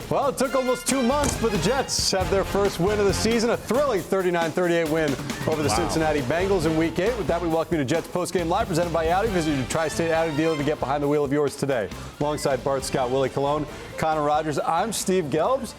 Well, it took almost 2 months, but the Jets have their first win of the season, a thrilling 39-38 win over the Cincinnati Bengals in Week 8. With that, we welcome you to Jets Postgame Live, presented by Audi. Visit your Tri-State Audi dealer to get behind the wheel of yours today. Alongside Bart Scott, Willie Colon, Connor Rogers, I'm Steve Gelbs.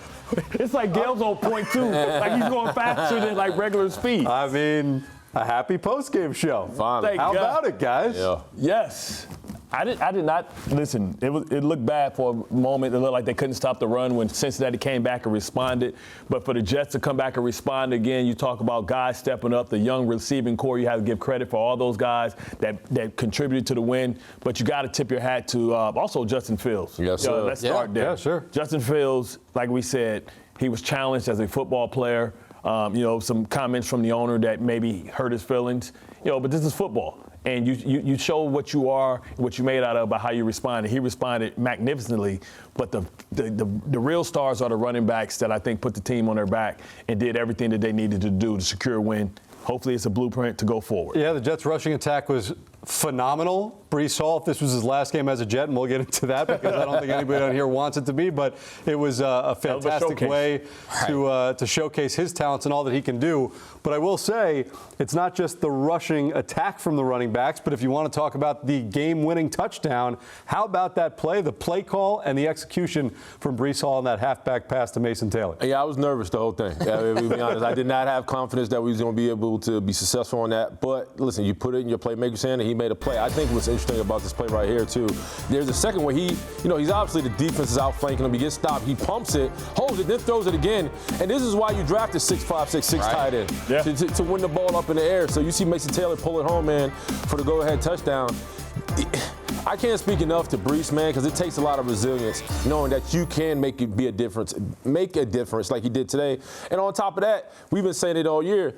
It's like Gelbs on point two. Like he's going faster than like regular speed. I mean, a happy postgame show. Finally. How about it, guys? Yeah. Yes. I did not listen. It looked bad for a moment. It looked like they couldn't stop the run when Cincinnati came back and responded. But for the Jets to come back and respond again, you talk about guys stepping up, the young receiving core. You have to give credit for all those guys that contributed to the win. But you got to tip your hat to also Justin Fields. Yes, sir. Let's start there. Yeah, sure. Justin Fields, like we said, he was challenged as a football player. Some comments from the owner that maybe hurt his feelings. But this is football. And you show what you are, what you made out of by how you responded. He responded magnificently, but the real stars are the running backs that I think put the team on their back and did everything that they needed to do to secure a win. Hopefully it's a blueprint to go forward. Yeah, the Jets' rushing attack was phenomenal. Breece Hall, if this was his last game as a Jet, and we'll get into that because I don't think anybody on here wants it to be, but it was a fantastic way to showcase his talents and all that he can do. But I will say, it's not just the rushing attack from the running backs, but if you want to talk about the game-winning touchdown, how about that play, the play call, and the execution from Breece Hall and that halfback pass to Mason Taylor? Yeah, I was nervous the whole thing. To be honest, I did not have confidence that we was going to be able to be successful on that. But listen, you put it in your playmaker's hand, and he made a play. I think what's interesting about this play right here, too, there's a second where he's obviously the defense is outflanking him. He gets stopped. He pumps it, holds it, then throws it again. And this is why you drafted 6'5", 6'6" tight end, to win the ball up in the air. So you see Mason Taylor pull it home, man, for the go-ahead touchdown. I can't speak enough to Breece, man, because it takes a lot of resilience, knowing that you can make a difference like he did today. And on top of that, we've been saying it all year.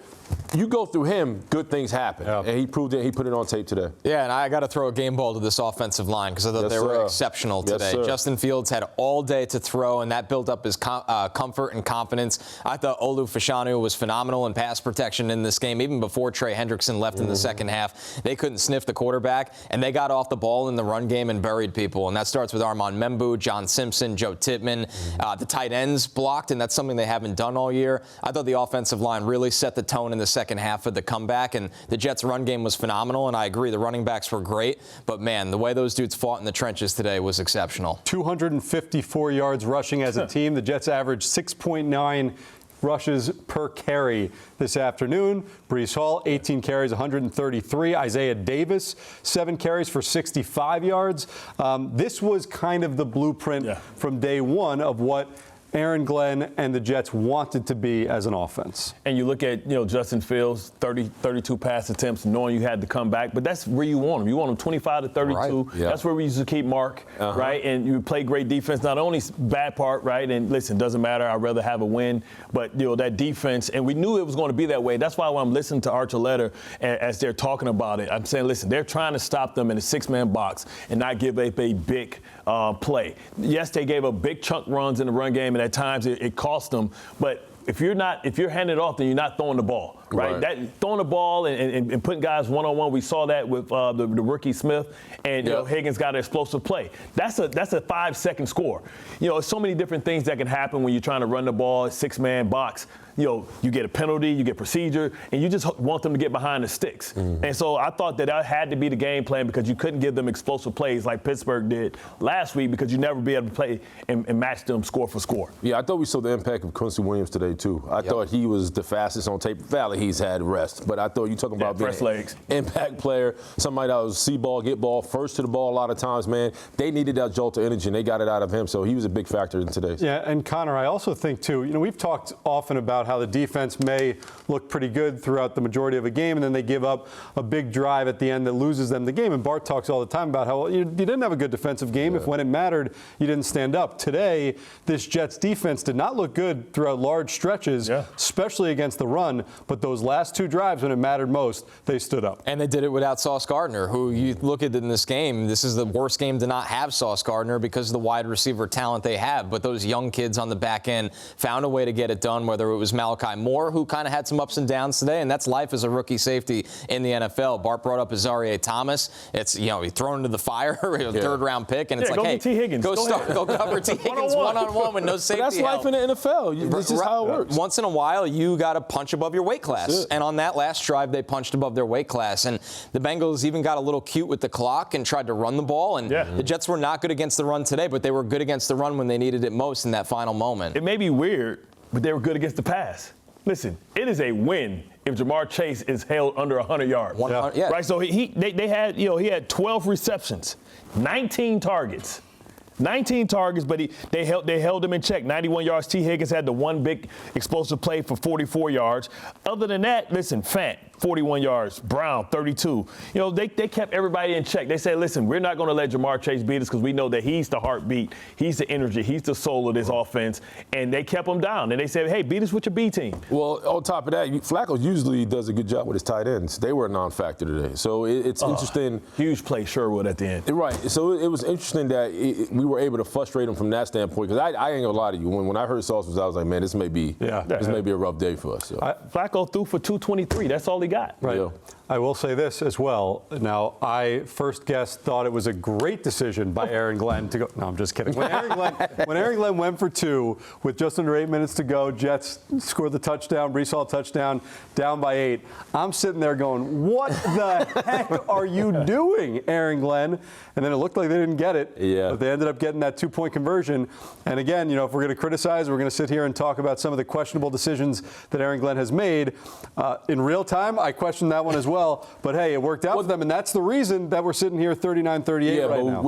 You go through him, good things happen. Yeah. And he proved it. He put it on tape today. Yeah, and I got to throw a game ball to this offensive line because I thought they were exceptional today. Justin Fields had all day to throw, and that built up his comfort and confidence. I thought Olu Fashanu was phenomenal in pass protection in this game, even before Trey Hendrickson left in the second half. They couldn't sniff the quarterback, and they got off the ball in the run game and buried people. And that starts with Armand Membu, John Simpson, Joe Tippmann. The tight ends blocked, and that's something they haven't done all year. I thought the offensive line really set the tone in the second half of the comeback, and the Jets' run game was phenomenal, and I agree the running backs were great, but man, the way those dudes fought in the trenches today was exceptional. 254 yards rushing as a team. The Jets averaged 6.9 rushes per carry this afternoon. Breece Hall, 18 carries, 133. Isaiah Davis, 7 carries for 65 yards. This was kind of the blueprint from day one of what Aaron Glenn and the Jets wanted to be as an offense. And you look at, Justin Fields, 32 pass attempts, knowing you had to come back. But that's where you want him. You want him 25 to 32. Right. Yeah. That's where we used to keep Mark, right? And you play great defense. Not only bad part, right? And listen, doesn't matter. I'd rather have a win. But, that defense, and we knew it was going to be that way. That's why when I'm listening to Archuleta as they're talking about it, I'm saying, listen, they're trying to stop them in a 6-man box and not give up a big play. Yes, they gave up big chunk runs in the run game, and at times it cost them. But if you're handing it off, then you're not throwing the ball, right? Throwing the ball and putting guys one-on-one. We saw that with the rookie Smith, and Higgins got an explosive play. That's a 5-second score. So many different things that can happen when you're trying to run the ball, 6-man box. You get a penalty, you get procedure, and you just want them to get behind the sticks. And so I thought that had to be the game plan because you couldn't give them explosive plays like Pittsburgh did last week because you'd never be able to play and match them score for score. Yeah, I thought we saw the impact of Quincy Williams today, too. I thought he was the fastest on tape. Valley, he's had rest. But I thought you talking about being an impact player, somebody that was see ball, get ball, first to the ball a lot of times, man. They needed that jolt of energy, and they got it out of him. So he was a big factor in today's. Yeah, and Connor, I also think, too, we've talked often about how the defense may look pretty good throughout the majority of a game, and then they give up a big drive at the end that loses them the game. And Bart talks all the time about how you didn't have a good defensive game if when it mattered, you didn't stand up. Today, this Jets defense did not look good throughout large stretches, especially against the run, but those last 2 drives when it mattered most, they stood up. And they did it without Sauce Gardner, who you look at in this game, this is the worst game to not have Sauce Gardner because of the wide receiver talent they have. But those young kids on the back end found a way to get it done, whether it was Malachi Moore, who kind of had some ups and downs today, and that's life as a rookie safety in the NFL. Bart brought up Azareye'h Thomas. It's, he thrown into the fire, third-round pick, and it's like, hey, T. Higgins. go cover T. Higgins one-on-one with no safety But that's life in the NFL. This is how it works. Once in a while, you got to punch above your weight class. And on that last drive, they punched above their weight class. And the Bengals even got a little cute with the clock and tried to run the ball. And the Jets were not good against the run today, but they were good against the run when they needed it most in that final moment. It may be weird, but they were good against the pass. Listen, it is a win if Jamar Chase is held under 100 yards. Right? So they had, he had 12 receptions, 19 targets. 19 targets, but they held him in check. 91 yards. T. Higgins had the one big explosive play for 44 yards. Other than that, listen, Fant, 41 yards. Brown, 32. They kept everybody in check. They said, listen, we're not going to let Jamar Chase beat us because we know that he's the heartbeat. He's the energy. He's the soul of this offense. And they kept him down. And they said, hey, beat us with your B team. Well, on top of that, Flacco usually does a good job with his tight ends. They were a non-factor today. So it's interesting. Huge play, Sherwood at the end. Right. So it was interesting that we were able to frustrate him from that standpoint. Because I ain't going to lie to you. When I heard Sauce I was like, man, this may be a rough day for us. So. Flacco threw for 223. That's all he got. Right. Yeah. I will say this as well. Now, I first thought it was a great decision by Aaron Glenn to go. No, I'm just kidding. When Aaron Glenn went for 2 with just under 8 minutes to go, Jets scored the touchdown, Breece Hall touchdown, down by 8. I'm sitting there going, what the heck are you doing, Aaron Glenn? And then it looked like they didn't get it. Yeah. But they ended up getting that 2-point conversion. And again, if we're going to criticize, we're going to sit here and talk about some of the questionable decisions that Aaron Glenn has made. In real time, I question that one as well. But hey, it worked out for them, and that's the reason that we're sitting here 39-38 right now.